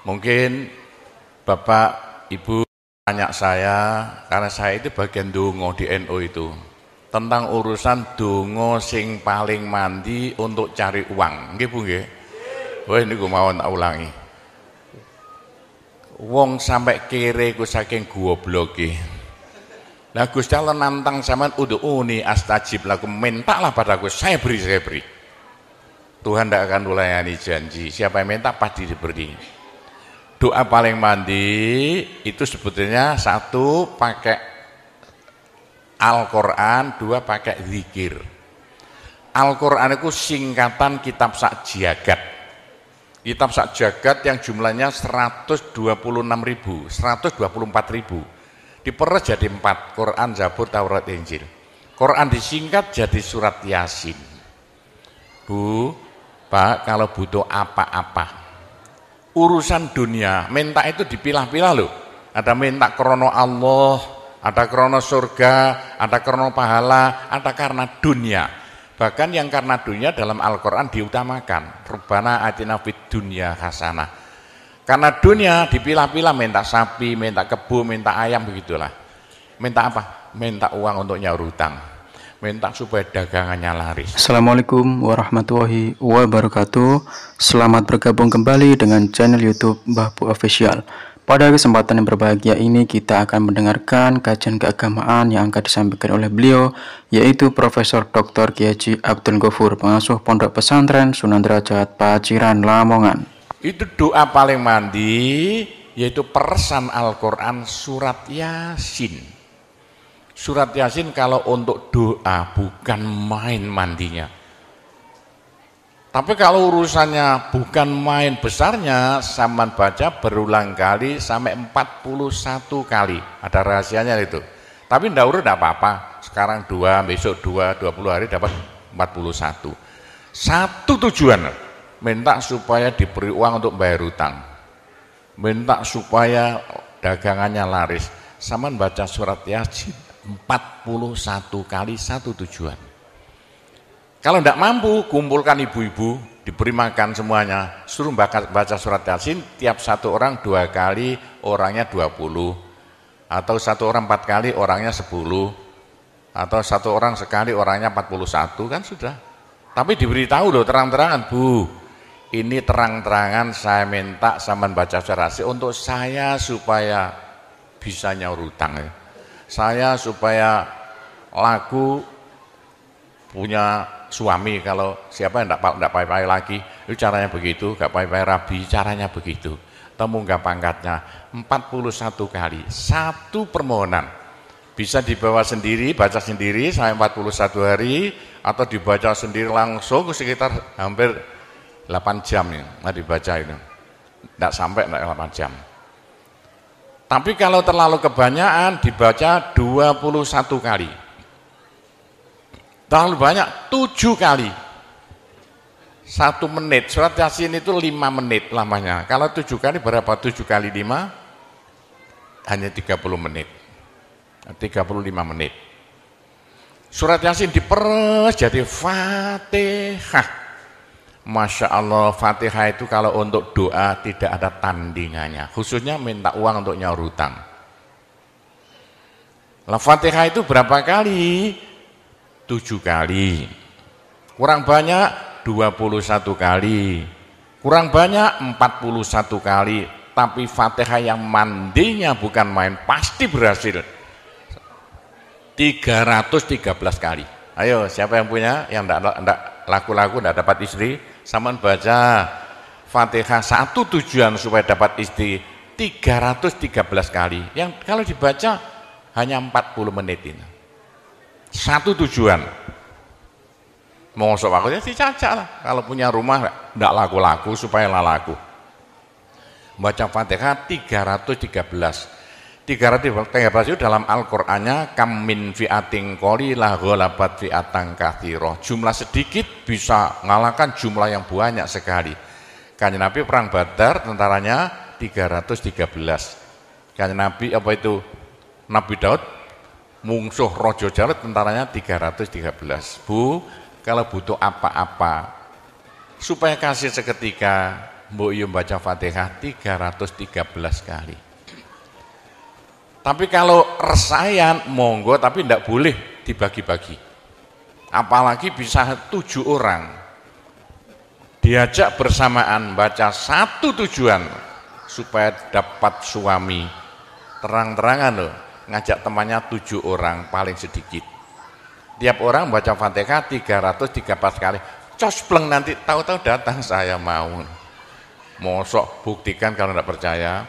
Mungkin Bapak Ibu tanya saya, karena saya itu bagian dongo di NU itu, tentang urusan dongo sing paling mandi untuk cari uang. Nggih Bu nggih. Wah niku mawon tak ulangi. Wong sampai kere ku saking gobloke. Lah Gusti Allah nantang sampean ud'uni astajib lakum, mintalah padaku, saya beri. Tuhan tidak akan melayani janji. Siapa yang minta pasti diberi. Doa paling mandi itu sebetulnya satu pakai Al-Quran, dua pakai zikir. Al-Quran itu singkatan kitab sak jagat. Kitab sak jagat yang jumlahnya 124.000, diperes jadi 4, Quran, Zabur, Taurat, Injil. Quran disingkat jadi surat Yasin. Bu, Pak, kalau butuh apa-apa, urusan dunia, minta itu dipilah-pilah loh. Ada minta krono Allah, ada krono surga, ada krono pahala, ada karena dunia. Bahkan yang karena dunia dalam Al-Quran diutamakan. Rabbana atina fid dunya hasanah. Karena dunia dipilah-pilah, minta sapi, minta kebo, minta ayam, begitulah. Minta apa? Minta uang untuk nyaur hutang. Minta supaya dagangannya laris. Assalamualaikum warahmatullahi wabarakatuh. Selamat bergabung kembali dengan channel YouTube Mbah Bu Official. Pada kesempatan yang berbahagia ini kita akan mendengarkan kajian keagamaan yang akan disampaikan oleh beliau, yaitu Profesor Dr. Kiai Haji Abdul Ghafur, pengasuh Pondok Pesantren Sunan Derajat Paciran, Lamongan. Itu doa paling mandi, yaitu peresan Al-Quran surat Yasin. Surat Yasin kalau untuk doa bukan main mandinya. Tapi kalau urusannya bukan main besarnya, sampean baca berulang kali sampai 41 kali. Ada rahasianya itu. Tapi ndak urut ndak apa-apa. Sekarang 2, besok 2, 20 hari dapat 41. Satu tujuan, minta supaya diberi uang untuk bayar hutang. Minta supaya dagangannya laris. Sampean baca surat Yasin 41 kali, satu tujuan. Kalau tidak mampu, kumpulkan ibu-ibu, diberi makan semuanya, suruh baca surat Yasin, tiap satu orang 2 kali, orangnya 20, atau satu orang 4 kali, orangnya 10, atau satu orang sekali, orangnya 41, kan sudah. Tapi diberitahu loh terang-terangan, Bu, ini terang-terangan saya minta sampean baca surat Yasin untuk saya supaya bisa nyaur hutang, ya. Saya supaya laku punya suami, kalau siapa yang tidak pai-pai lagi, itu caranya begitu, gak pai-pai rabi, caranya begitu. Temunggah pangkatnya 41 kali, satu permohonan. Bisa dibawa sendiri, baca sendiri sampai 41 hari, atau dibaca sendiri langsung sekitar hampir 8 jam ya, nah dibaca itu. Tidak sampai 8 jam. Tapi kalau terlalu kebanyakan, dibaca 21 kali. Terlalu banyak 7 kali 1 menit. Surat Yasin itu 5 menit lamanya. Kalau 7 kali berapa? 7 kali 5 hanya 30 menit, 35 menit. Surat Yasin diperes jadi Fatihah. Masya Allah, Fatihah itu kalau untuk doa tidak ada tandingannya, khususnya minta uang untuk nyaur hutang. Lah Fatihah itu berapa kali? 7 kali, kurang banyak 21 kali, kurang banyak 41 kali. Tapi Fatihah yang mandinya bukan main, pasti berhasil 313 kali. Ayo siapa yang punya, yang enggak laku-laku, enggak dapat istri, sama baca Fatihah, satu tujuan supaya dapat istri 313 kali. Yang kalau dibaca hanya 40 menit ini. Satu tujuan. Mau sok waktunya dicacak lah. Kalau punya rumah tidak laku-laku supaya laku. Baca Fatihah 313. 313 itu dalam Al-Qur'annya kam min fi'atin qalilah ghalabat fi'atan katsirah. Jumlah sedikit bisa mengalahkan jumlah yang banyak sekali. Kanjeng Nabi perang Badar tentaranya 313. Kanjeng Nabi apa itu? Nabi Daud mungsuh Rojo Jalut tentaranya 313. Bu, kalau butuh apa-apa supaya kasih seketika, mbok yo baca Fatihah 313 kali. Tapi kalau resayan monggo, tapi tidak boleh dibagi-bagi. Apalagi bisa 7 orang diajak bersamaan baca satu tujuan supaya dapat suami. Terang-terangan loh, ngajak temannya 7 orang paling sedikit. Tiap orang baca Fatihah 313 kali. Cospleng nanti tahu-tahu datang saya mau. Mosok buktikan kalau tidak percaya.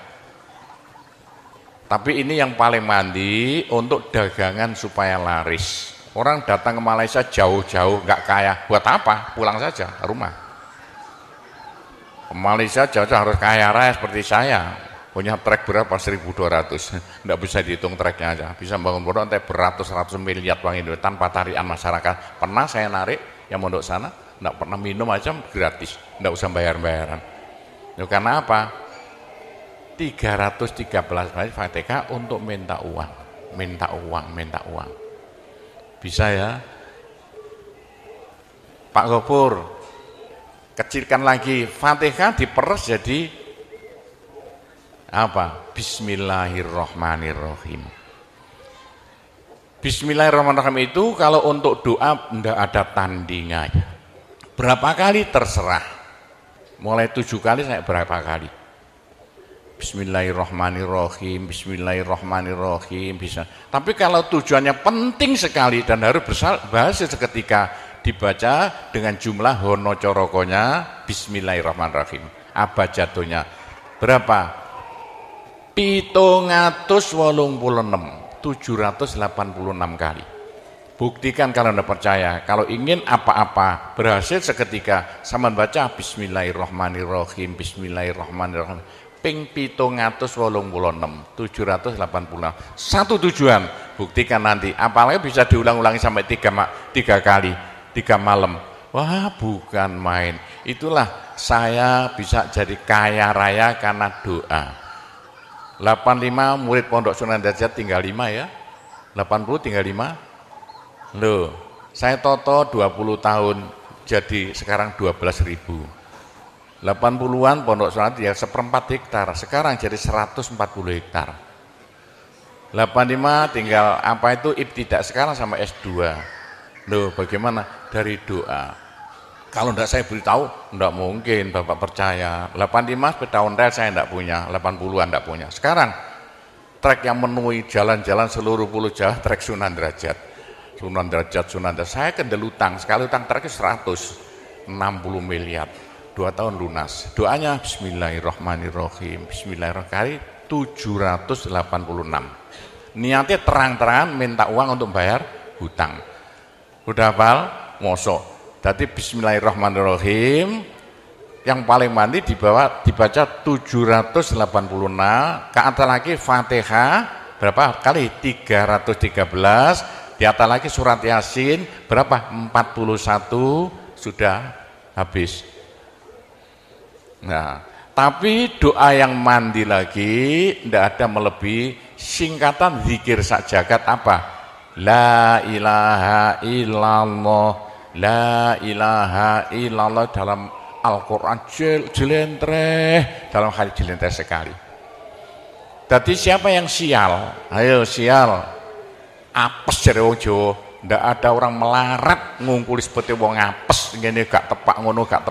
Tapi ini yang paling mandi untuk dagangan supaya laris. Orang datang ke Malaysia jauh-jauh nggak kaya, buat apa? Pulang saja rumah. Ke Malaysia jauh-jauh harus kaya raya seperti saya. Punya trek berapa? 1.200. Nggak bisa dihitung treknya aja. Bisa bangun pondok nanti beratus-ratus miliar uang Indonesia tanpa tarian masyarakat. Pernah saya narik yang mondok sana, nggak pernah minum aja gratis, nggak usah bayar-bayaran. Ya, karena apa? 313 kali Fatihah untuk minta uang, minta uang, minta uang. Bisa ya? Pak Gopur, kecilkan lagi, Fatihah diperes jadi apa? Bismillahirrahmanirrahim. Bismillahirrahmanirrahim itu kalau untuk doa tidak ada tandingannya. Berapa kali terserah. Mulai 7 kali saya berapa kali. Bismillahirrahmanirrahim, Bismillahirrahmanirrahim bisa. Tapi kalau tujuannya penting sekali dan harus berhasil seketika dibaca dengan jumlah hono corokonya Bismillahirrahmanirrahim. Abjadnya berapa? 786 kali. Buktikan kalau Anda percaya. Kalau ingin apa-apa berhasil seketika, sama baca Bismillahirrahmanirrahim, Bismillahirrahmanirrahim. Ping 786. Satu tujuan, buktikan nanti. Apalagi bisa diulang-ulangi sampai 3 kali, 3 malam. Wah, bukan main. Itulah saya bisa jadi kaya raya karena doa. 85 murid Pondok Sunan Derajat tinggal 5 ya. 80 tinggal 5. Loh, saya toto 20 tahun jadi sekarang 12.000. 80-an Pondok Sunan ya 1/4 hektar, sekarang jadi 140 hektar. 85 tinggal apa itu ibtidak sekarang sama S2. Loh, bagaimana? Dari doa. Kalau tidak saya beritahu, tidak mungkin Bapak percaya. 85 sepeda ontel saya tidak punya, 80-an tidak punya. Sekarang trek yang memenuhi jalan-jalan seluruh pulau Jawa, trek Sunan Derajat. Sunan Derajat. Saya kendel utang, sekali utang treknya 160 miliar. 2 tahun lunas. Doanya Bismillahirrahmanirrahim. Bismillahirrahmanirrahim 786. Niatnya terang-terangan minta uang untuk bayar hutang. Udah hafal? Mosok. Jadi Bismillahirrahmanirrahim yang paling mandi dibaca 786. Ke atas lagi Fatihah berapa kali? 313. Di atas lagi surat Yasin berapa? 41. Sudah habis. Nah, tapi doa yang mandi lagi tidak ada melebihi singkatan zikir sak jagat apa? La ilaha illallah, la ilaha illallah dalam Al-Quran jelentreh, dalam hadis jelentreh sekali. Jadi siapa yang sial? Ayo sial, apes dari wong Jawa. Ndak ada orang melarat ngungkuli seperti wong apes ngene gak tepak ngono gak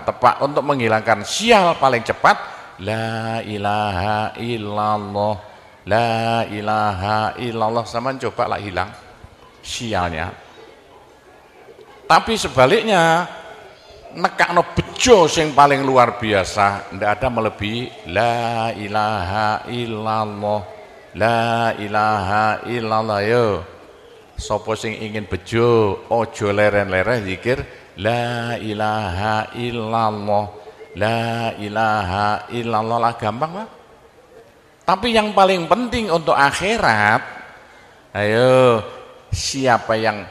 tepak untuk menghilangkan sial paling cepat la ilaha illallah, la ilaha illallah. Sama coba lah hilang sialnya. Tapi sebaliknya nekakno bejo sing paling luar biasa ndak ada melebihi la ilaha illallah, la ilaha illallah. Yo sapa sing ingin bejo ojo leren-leren zikir la ilaha illallah, la ilaha illallah lah, gampang lah. Tapi yang paling penting untuk akhirat, ayo siapa yang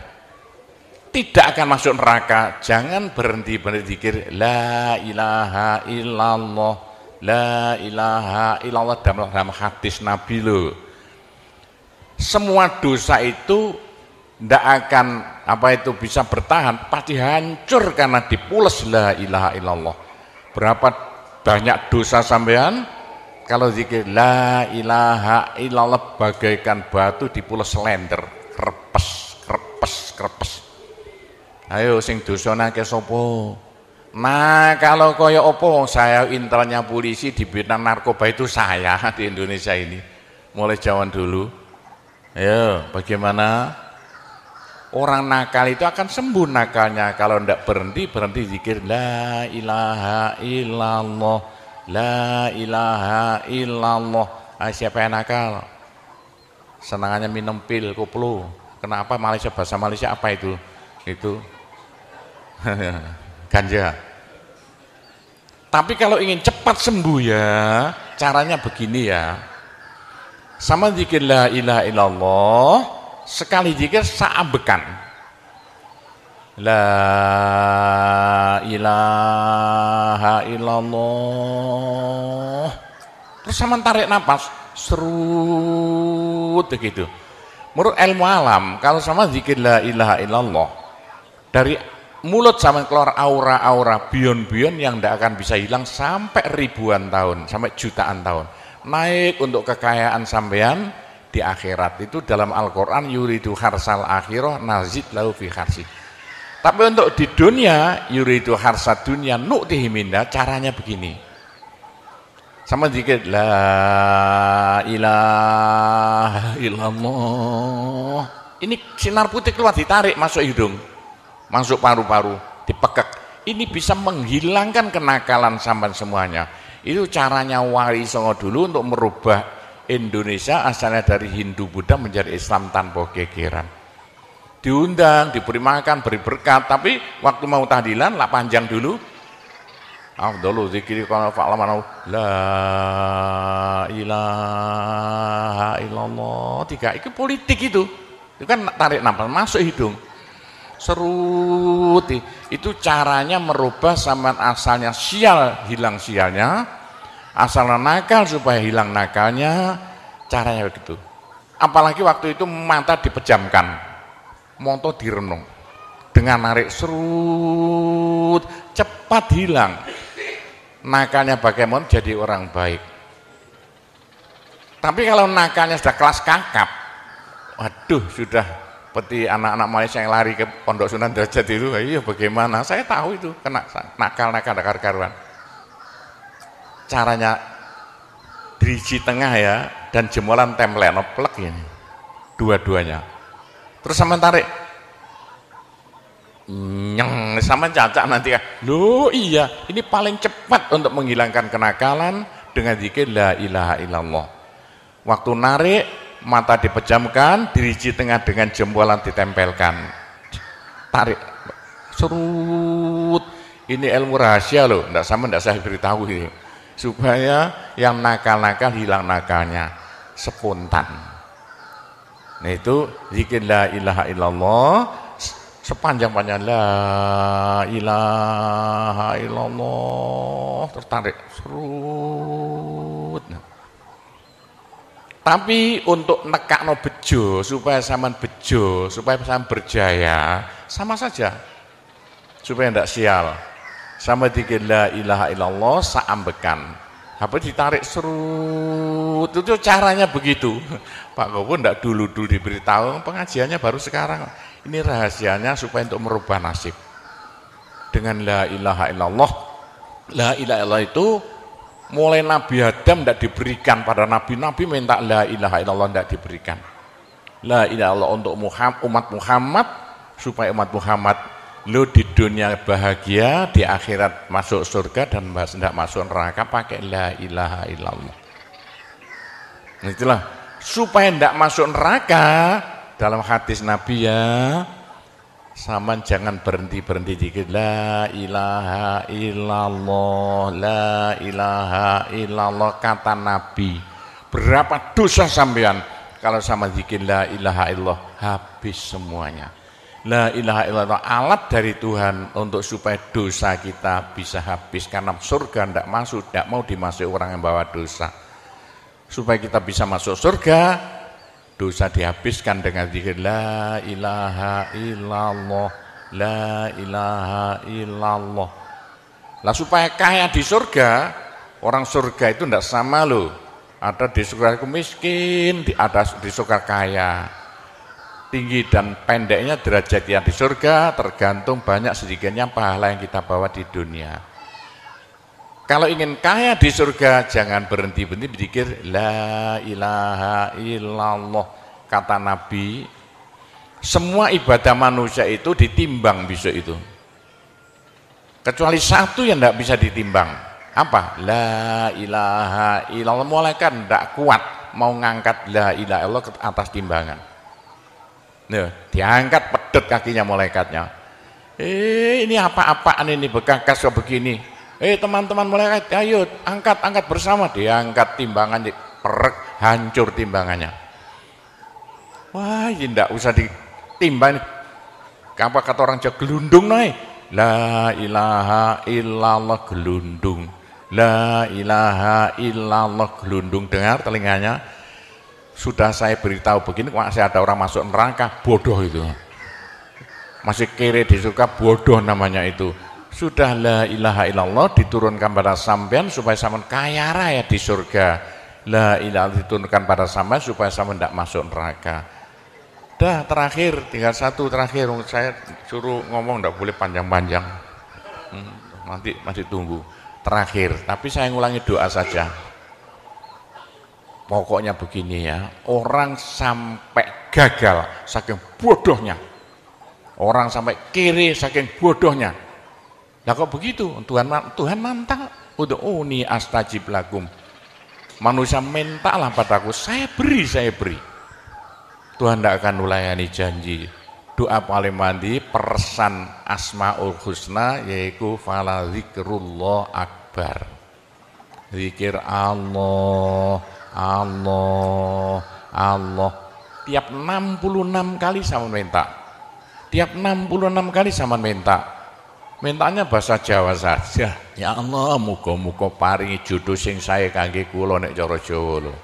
tidak akan masuk neraka jangan berhenti zikir la ilaha illallah, la ilaha illallah dalam hadis Nabi loh. Semua dosa itu tidak akan bisa bertahan, pasti hancur karena dipules la ilaha illallah. Berapa banyak dosa sampean, kalau zikir la ilaha illallah bagaikan batu di pulau Slender, krepes, krepes, krepes. Ayo sing dosane akeh sapa? Nah, kalau koyo opo, saya intelnya polisi di bidang narkoba itu saya di Indonesia ini. Mulai zaman dulu. Ayo, bagaimana? Orang nakal itu akan sembuh nakalnya kalau tidak berhenti zikir la ilaha illallah, la ilaha illallah. Siapa yang nakal? Senangannya minum pil, koplo. Kenapa Malaysia, bahasa Malaysia apa itu? Itu ganja. Tapi kalau ingin cepat sembuh ya, caranya begini ya. Sama zikir la ilaha illallah, sekali zikir saambekan. La ilaha illallah. Terus sama tarik nafas, serut begitu. Menurut ilmu alam, kalau sama zikir la ilaha illallah, dari mulut sama keluar aura-aura bion-bion yang tidak akan bisa hilang sampai ribuan tahun, sampai jutaan tahun. Naik untuk kekayaan sampean di akhirat. Itu dalam Al-Quran, yuridu harsal akhirah nazid lahu fi harsi. Tapi untuk di dunia, yuridu harsad dunia nu'tihi minna, caranya begini. Sama dikit la ilaha illallah. Ini sinar putih keluar, ditarik masuk hidung, masuk paru-paru, dipekek. Ini bisa menghilangkan kenakalan sampan semuanya. Itu caranya Wali Songo dulu untuk merubah Indonesia asalnya dari Hindu Buddha menjadi Islam tanpa gegeran. Diundang, diberi makan, beri berkat, tapi waktu mau tahlilan lah panjang dulu. Afdalu zikri kana fa'laman la ilaha illallah. Tiga itu politik itu kan tarik nafas masuk hidung. Serut itu caranya merubah zaman asalnya sial hilang sialnya, asalnya nakal supaya hilang nakalnya, caranya begitu. Apalagi waktu itu mata dipejamkan, monto direnung, dengan narik serut cepat hilang nakalnya, bagaimana jadi orang baik. Tapi kalau nakalnya sudah kelas kakap, waduh sudah seperti anak-anak Malaysia yang lari ke Pondok Sunan Derajat itu, iya bagaimana? Saya tahu itu kena nakal-nakal karuan. Caranya diriji tengah ya, dan jemolan template plek ini, dua-duanya. Terus sama tarik, nyeng sama cacak nanti kan. Loh iya, ini paling cepat untuk menghilangkan kenakalan dengan zikir la ilaha illallah. Waktu narik, mata dipejamkan, diriji tengah dengan jempolan ditempelkan, tarik, serut. Ini ilmu rahasia loh, enggak saya beritahu ini, supaya yang nakal-nakal hilang nakalnya spontan. Nah itu zikir la ilaha illallah, sepanjang-panjang la ilaha illallah, tertarik, serut. Tapi untuk nekakno bejo, supaya sampean bejo, supaya sampean berjaya, sama saja. Supaya tidak sial. Sama dikir la ilaha illallah saambekan. Apa ditarik serut, itu caranya begitu. Pak Gowo tidak dulu diberitahu, pengajiannya baru sekarang. Ini rahasianya supaya untuk merubah nasib. Dengan la ilaha illallah. La ilaha illallah itu mulai Nabi Adam tidak diberikan, pada nabi-nabi minta la ilaha illallah tidak diberikan. La ilaha illallah untuk umat Muhammad, supaya umat Muhammad lo di dunia bahagia, di akhirat masuk surga, dan tidak masuk neraka pakai la ilaha illallah. Itulah supaya tidak masuk neraka. Dalam hadis Nabi ya, sama jangan berhenti dikit la ilaha illallah, la ilaha illallah, kata Nabi. Berapa dosa sampean kalau sama zikir la ilaha illallah habis semuanya. La ilaha illallah alat dari Tuhan untuk supaya dosa kita bisa habis, karena surga tidak masuk, tidak mau dimasuki orang yang bawa dosa. Supaya kita bisa masuk surga, dosa dihabiskan dengan zikir la ilaha illallah, la ilaha illallah. Lah supaya kaya di surga, Orang surga itu tidak sama loh. Ada di surga miskin, ada di surga kaya. Tinggi dan pendeknya derajatnya di surga tergantung banyak sedikitnya pahala yang kita bawa di dunia. Kalau ingin kaya di surga, jangan berhenti-berhenti berzikir la ilaha illallah. Kata Nabi, semua ibadah manusia itu ditimbang besok itu. Kecuali satu yang tidak bisa ditimbang. Apa? La ilaha illallah. Malaikat tidak kuat mau ngangkat la ilaha illallah ke atas timbangan. Nah, diangkat pedet kakinya malaikatnya. Ini apa-apaan ini bekas begini. Teman-teman malaikat, ayo angkat bersama. Diangkat timbangannya, perek, hancur timbangannya. Wah, ini tidak usah ditimbang. Apa kata orang Jawa, gelundung naik. La ilaha illallah, gelundung. La ilaha illallah, gelundung. Dengar telinganya, sudah saya beritahu begini, masih ada orang masuk neraka, bodoh itu. Masih kere di surga, bodoh namanya itu. Sudah la ilaha illallah diturunkan pada sampean supaya sampean kaya raya di surga. La ilaha diturunkan pada sampean supaya sampean tidak masuk neraka. Dah terakhir, tinggal satu terakhir, saya suruh ngomong tidak boleh panjang-panjang. Nanti masih tunggu. Terakhir, tapi saya ngulangi doa saja. Pokoknya begini ya, orang sampai gagal saking bodohnya. Orang sampai kiri saking bodohnya. Lah kok begitu? Tuhan mantap. Ud'uni astajib lakum. Manusia mintalah padaku, saya beri. Tuhan tidak akan melayani janji. Doa paling mandi persan Asmaul Husna yaitu fala zikrullah akbar. Zikir Allah, Allah, Allah. Tiap 66 kali sama minta. Tiap 66 kali sama minta. Mintanya bahasa Jawa saja. Ya Allah, muga-muga paringi jodoh sing sae kangge kula nek cara Jawa lho.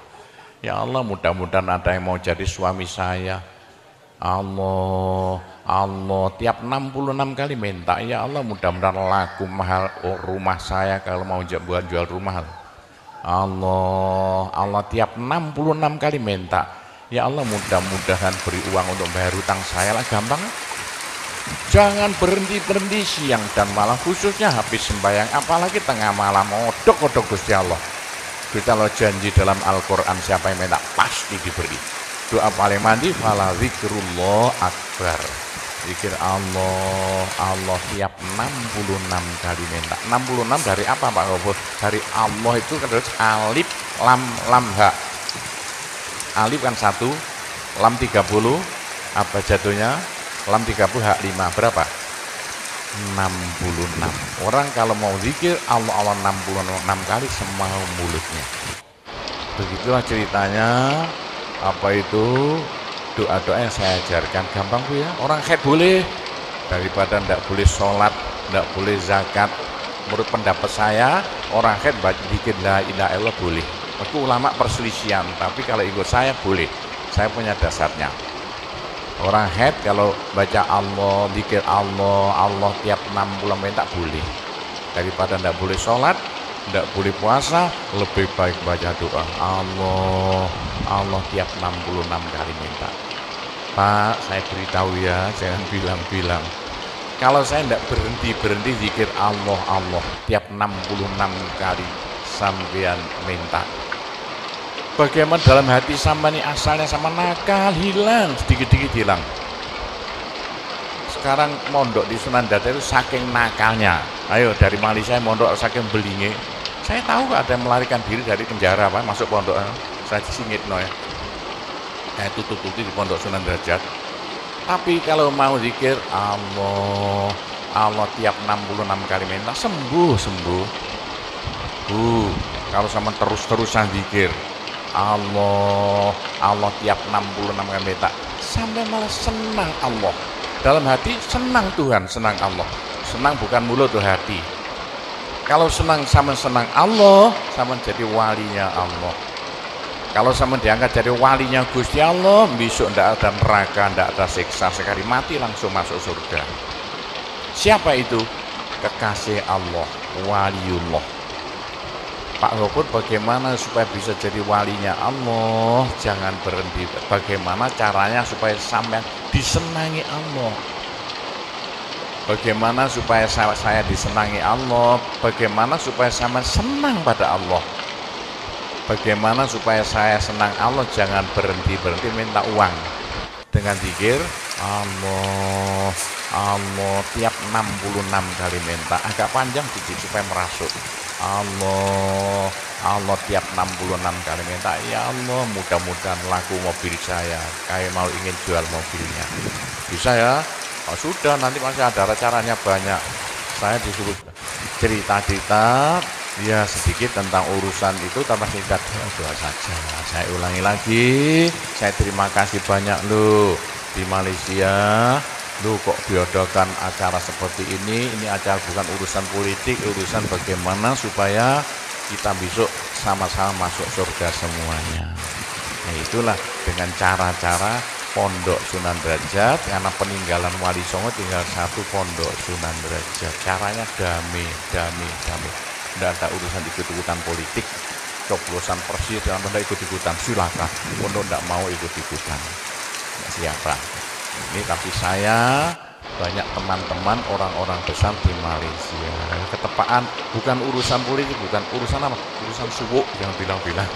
Ya Allah, mudah-mudahan ada yang mau jadi suami saya. Allah, Allah, tiap 66 kali minta. Ya Allah, mudah-mudahan laku mahal rumah saya kalau mau jual rumah. Allah, Allah, tiap 66 kali minta. Ya Allah, mudah-mudahan beri uang untuk bayar hutang saya lah, gampang. Jangan berhenti siang dan malam, khususnya habis sembahyang, apalagi tengah malam. Odok Gusti Allah. Gusti Allah janji dalam Al-Quran, siapa yang minta pasti diberi. Doa paling mandi fala zikrullah akbar. Zikir Allah, Allah tiap 66 kali minta. 66 dari apa Pak Gobos? Dari Allah itu terus alif lam ha. Alif kan 1, lam 30, apa jatuhnya? Lam 30 hak 5, berapa? 66. Orang kalau mau zikir Allah 66 kali semau mulutnya. Begitulah ceritanya. Apa itu doa-doa yang saya ajarkan, gampang Bu ya. Orang haid boleh, daripada tidak boleh sholat, tidak boleh zakat. Menurut pendapat saya, orang haid bikin la ilaha illallah boleh. Itu ulama perselisihan, tapi kalau ikut saya boleh. Saya punya dasarnya. Orang haid kalau baca Allah, zikir Allah, Allah tiap 60 menit tak boleh. Daripada tidak boleh sholat, tidak boleh puasa, lebih baik baca doa Allah, Allah tiap 66 kali minta. Pak, saya beritahu ya, jangan bilang-bilang. Kalau saya tidak berhenti zikir Allah, Allah tiap 66 kali sampean minta. Bagaimana dalam hati sama nih asalnya sama nakal, hilang, sedikit-sedikit hilang. Sekarang mondok di Sunan Data itu saking nakalnya. Ayo dari Malaysia mondok saking belinge. Saya tahu ada yang melarikan diri dari penjara Pak, masuk pondok. Saya singit no ya. Tutup-tutup di pondok Sunan Derajat. Tapi kalau mau zikir Allah, Allah tiap 66 kali minta sembuh. Kalau sama terus-terusan zikir Allah, Allah tiap 66 kali minta, sampai malah senang Allah. Dalam hati senang Tuhan, senang Allah. Senang bukan mulut tuh hati. Kalau senang sama senang Allah, sama jadi walinya Allah. Kalau sama diangkat jadi walinya Gusti Allah, besok tidak ada neraka, tidak ada siksa, sekali mati langsung masuk surga. Siapa itu? Kekasih Allah, waliullah. Pak Gopur bagaimana supaya bisa jadi walinya Allah? Jangan berhenti. Bagaimana caranya supaya sampean disenangi Allah? Bagaimana supaya saya disenangi Allah? Bagaimana supaya sampean senang pada Allah? Bagaimana supaya saya senang Allah? Jangan berhenti minta uang. Dengan zikir Allah, Allah tiap 66 kali minta. Agak panjang sedikit supaya merasuk. Allah, Allah tiap 66 kali minta. Ya Allah, mudah-mudahan laku mobil saya. Kayak mau ingin jual mobilnya. Bisa ya? Oh, sudah, nanti masih ada caranya banyak. Saya disuruh cerita-cerita ya sedikit tentang urusan itu tanpa singkat doa saja. Saya ulangi lagi, saya terima kasih banyak loh di Malaysia. Loh kok diadakan acara seperti ini acara bukan urusan politik, urusan bagaimana supaya kita besok sama-sama masuk surga semuanya. Nah itulah dengan cara-cara Pondok Sunan Derajat, karena peninggalan Wali Songo tinggal satu Pondok Sunan Derajat. Caranya damai. Tidak ada urusan ikut-ikutan politik, coblosan persis dan Anda ikut-ikutan, silakan. Pondok tidak mau ikut-ikutan. Siapa? Ini tapi saya banyak teman-teman orang-orang besar di Malaysia. Ketepaan bukan urusan politik, bukan urusan apa? Urusan suwuk yang bilang-bilang.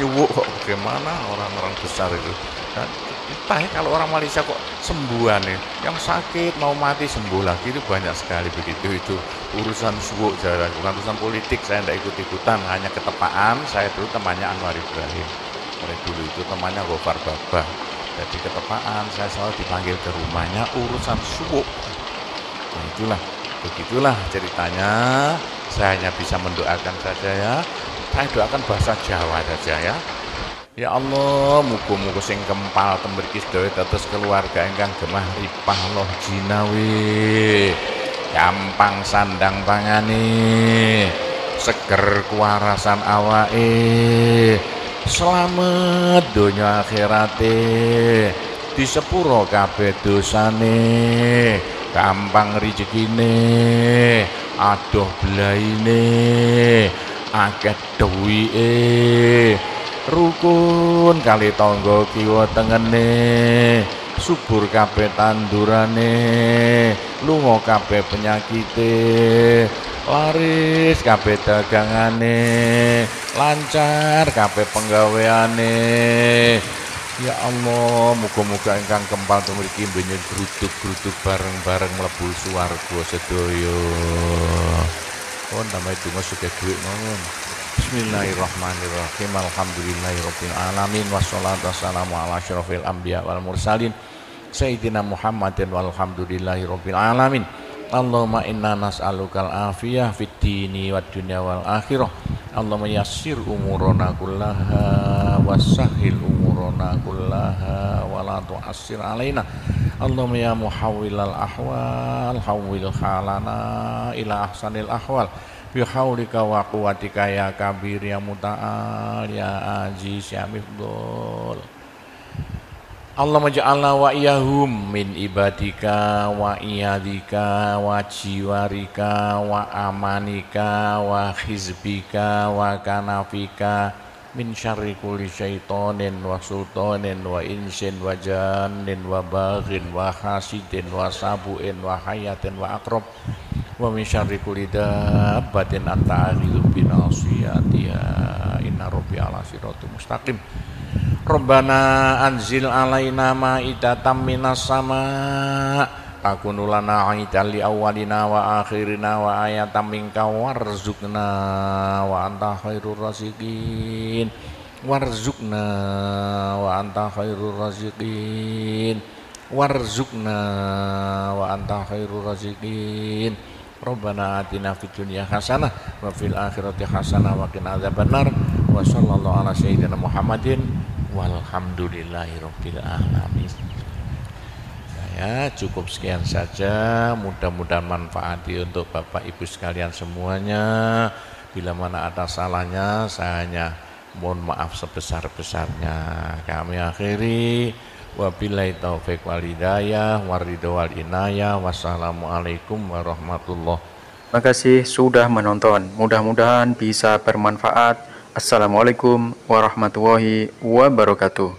Nyuwuk kok bagaimana orang-orang besar itu. Dan entah ya, kalau orang Malaysia kok sembuhan nih, yang sakit mau mati sembuh lagi itu banyak sekali begitu. Itu urusan suwuk, bukan urusan politik. Saya tidak ikut-ikutan, hanya ketepaan. Saya dulu temannya Anwar Ibrahim, dulu itu temannya Gofar Babah. Jadi ketepaan saya selalu dipanggil ke rumahnya urusan suwuk. Nah, begitulah ceritanya. Saya hanya bisa mendoakan saja ya. Saya doakan bahasa Jawa saja ya. Ya Allah, muga-muga sing kempal tembriki sedaya dados keluarga ingkang gemah ripah loh jinawi. Gampang sandang pangane, seger kuwarasan awake. Selamat donya akhirate, di sepuro kabeh dosane, gampang rezekine, adoh belaine, akeh duwike, rukun kali tangga kiwa tengene, subur kabeh tandurane, lunga kabeh penyakite, laris kabeh dagangane, lancar kabeh penggaweane. Ya Allah, muga-muga ingkang kempal mriki mbenyen gruduk-gruduk bareng-bareng mlebu swarga sedaya. Oh, namanya donga sugih dhuwit mawon. Bismillahirrahmanirrahim. Alhamdulillahirabbil alamin wassalatu wassalamu ala asyrofil anbiya wal mursalin sayyidina Muhammadin walhamdulillahirabbil alamin. Allahumma inna nas'alukal afiyah fid dini wad dunya wal akhirah. Allahumma yassir umurana kullaha wassahhil umurana kullaha wa la tu'assir alaina. Allahumma ya muhawwilal ahwal hawwil halana ila ahsanil ahwal bi haulika wa quwwatika ya kabir ya muta'al ya aziz ya mifdul. Allahumma ja'alna wa iyahum min ibadika wa iyadika wa jiwarika wa amanika wa hizbika wa kanafika min syarri kulli syaitonin wa sultanin wa insin wa jannin wa baghin wa hasidin wa sabu'in wa hayatin wa akrab wa min syarri kulli dabbatin anta akhidhu bin asiyatiha inna rabbi ala siratul mustaqim. Rabbana anzil alaina ma'idatan minas sama' takunu lana aidan li awwalina wa akhirina wa ayatan minka warzuqna wa anta khairur raziqin warzuqna wa anta khairur raziqin warzuqna wa anta khairur raziqin. Rabbana atina fid dunya hasanah wa fil akhirati hasanah wa qina adzabannar wa sallallahu ala sayyidina Muhammadin walhamdulillahirabbil alamin. Ya, cukup sekian saja. Mudah-mudahan manfaati untuk Bapak Ibu sekalian semuanya. Bila mana ada salahnya, saya hanya mohon maaf sebesar-besarnya. Kami akhiri. Wabillahi taufiq wal hidayah waridho wal inayah. Wassalamualaikum warahmatullahi Makasih sudah menonton. Mudah-mudahan bisa bermanfaat. Assalamualaikum warahmatullahi wabarakatuh.